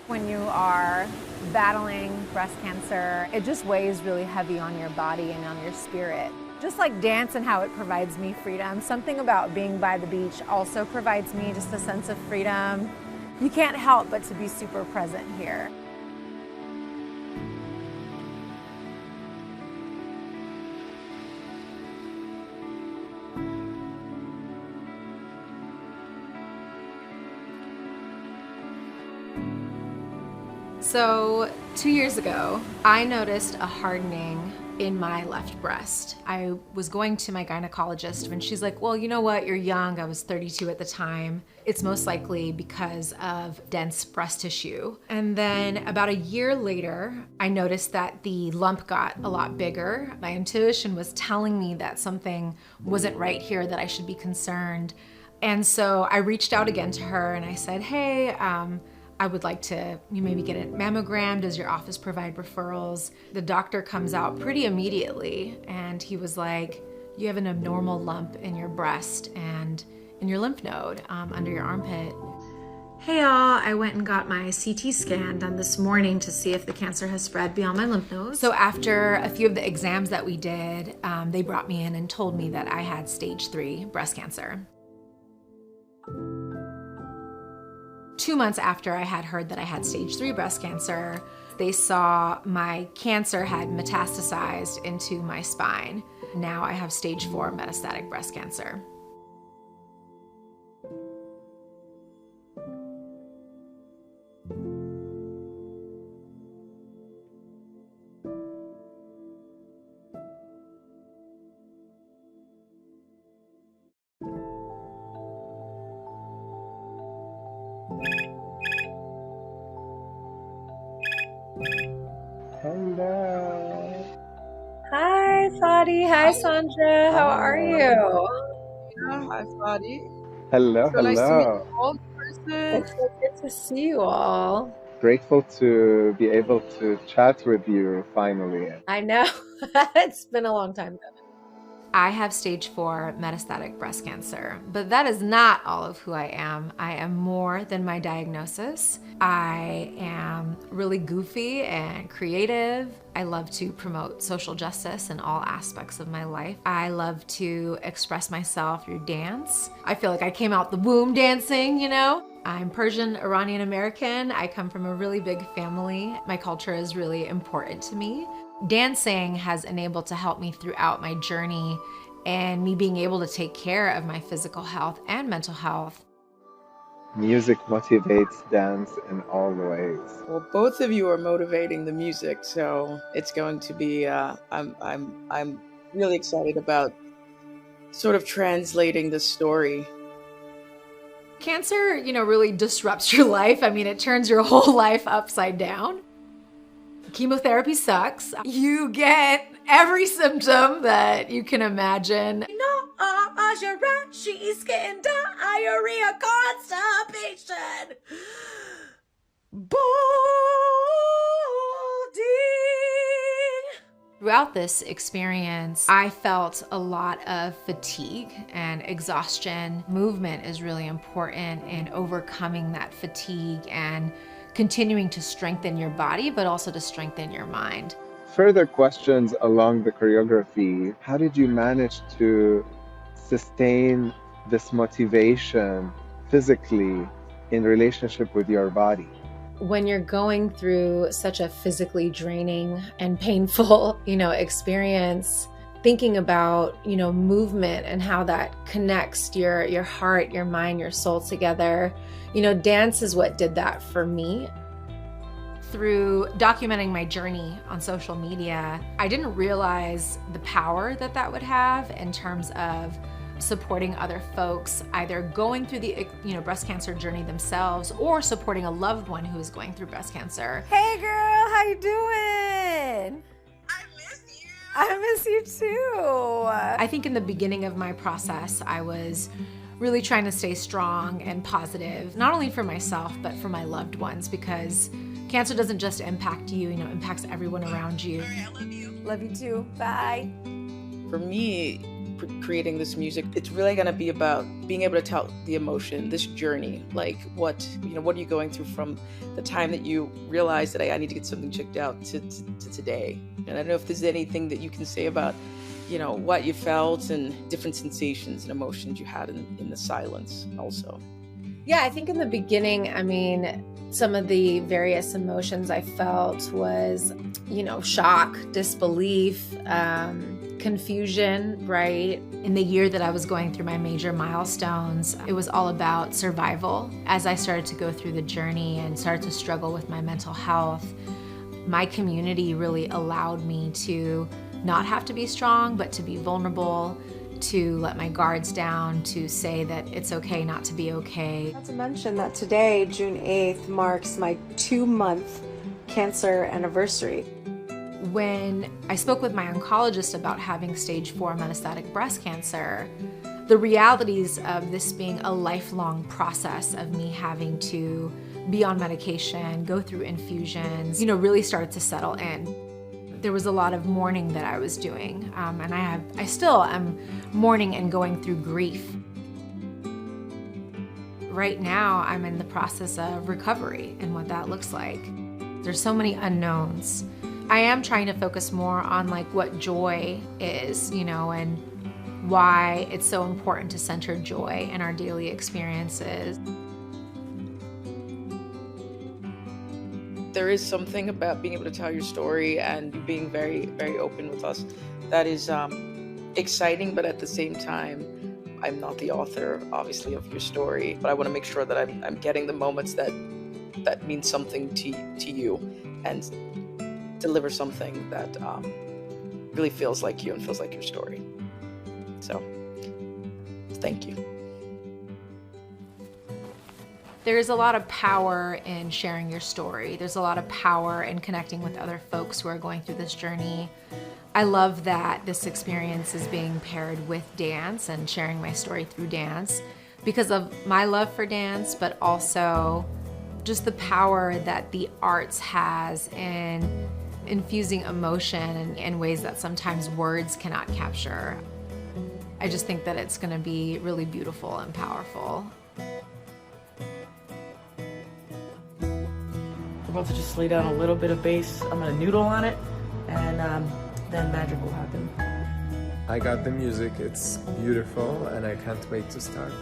When you are battling breast cancer, it just weighs really heavy on your body and on your spirit. Just like dance and how it provides me freedom, something about being by the beach also provides me just a sense of freedom. You can't help but to be super present here. So 2 years ago, I noticed a hardening in my left breast. I was going to my gynecologist and she's like, well, you know what, you're young. I was 32 at the time. It's most likely because of dense breast tissue. And then about a year later, I noticed that the lump got a lot bigger. My intuition was telling me that something wasn't right here, that I should be concerned. And so I reached out again to her and I said, hey, I would like to maybe get a mammogram. Does your office provide referrals? The doctor comes out pretty immediately and he was like, you have an abnormal lump in your breast and in your lymph node under your armpit. Hey y'all, I went and got my CT scan done this morning to see if the cancer has spread beyond my lymph nodes. So after a few of the exams that we did, they brought me in and told me that I had stage 3 breast cancer. 2 months after I had heard that I had stage 3 breast cancer, they saw my cancer had metastasized into my spine. Now I have stage 4 metastatic breast cancer. Hello. Hi, Fadi. Hi, Sandra. How are you? Hi, Fadi. Hello, So nice to meet you hello. all in person. It's so good to see you all. Grateful to be able to chat with you finally. I know. It's been a long time. I have stage 4 metastatic breast cancer, but that is not all of who I am. I am more than my diagnosis. I am really goofy and creative. I love to promote social justice in all aspects of my life. I love to express myself through dance. I feel like I came out the womb dancing, you know? I'm Persian Iranian American. I come from a really big family. My culture is really important to me. Dancing has enabled to help me throughout my journey and me being able to take care of my physical health and mental health. Music motivates dance in all ways. Well, both of you are motivating the music, so it's going to be. I'm really excited about sort of translating the story. Cancer, really disrupts your life. I mean, it turns your whole life upside down. Chemotherapy sucks. You get every symptom that you can imagine. Skin, diarrhea, constipation, balding. Throughout this experience, I felt a lot of fatigue and exhaustion. Movement is really important in overcoming that fatigue and continuing to strengthen your body, but also to strengthen your mind. Further questions along the choreography. How did you manage to sustain this motivation physically in relationship with your body? When you're going through such a physically draining and painful, experience, thinking about, movement and how that connects your heart, your mind, your soul together. Dance is what did that for me. Through documenting my journey on social media, I didn't realize the power that would have in terms of supporting other folks, either going through the breast cancer journey themselves or supporting a loved one who is going through breast cancer. Hey girl, how you doing? I miss you too. I think in the beginning of my process, I was really trying to stay strong and positive, not only for myself, but for my loved ones, because cancer doesn't just impact you, it impacts everyone around you. All right, I love you. Love you too. Bye. For me, creating this music, it's really going to be about being able to tell the emotion, this journey, like what are you going through from the time that you realize that, hey, I need to get something checked out to today. And I don't know if there's anything that you can say about, what you felt and different sensations and emotions you had in the silence also. Yeah, I think in the beginning, some of the various emotions I felt was, shock, disbelief, confusion, right? In the year that I was going through my major milestones, it was all about survival. As I started to go through the journey and started to struggle with my mental health, my community really allowed me to not have to be strong, but to be vulnerable, to let my guards down, to say that it's okay not to be okay. Not to mention that today, June 8th, marks my 2-month cancer anniversary. When I spoke with my oncologist about having stage 4 metastatic breast cancer, the realities of this being a lifelong process of me having to be on medication, go through infusions, really started to settle in. There was a lot of mourning that I was doing, and I still am mourning and going through grief. Right now, I'm in the process of recovery and what that looks like. There's so many unknowns. I am trying to focus more on what joy is, and why it's so important to center joy in our daily experiences. There is something about being able to tell your story and being very, very open with us that is exciting, but at the same time, I'm not the author, obviously, of your story, but I want to make sure that I'm getting the moments that mean something to you and deliver something that really feels like you and feels like your story. So, thank you. There's a lot of power in sharing your story. There's a lot of power in connecting with other folks who are going through this journey. I love that this experience is being paired with dance and sharing my story through dance because of my love for dance, but also just the power that the arts has in infusing emotion in ways that sometimes words cannot capture. I just think that it's going to be really beautiful and powerful. I'm about to just lay down a little bit of bass. I'm gonna noodle on it, and then magic will happen. I got the music, it's beautiful, and I can't wait to start.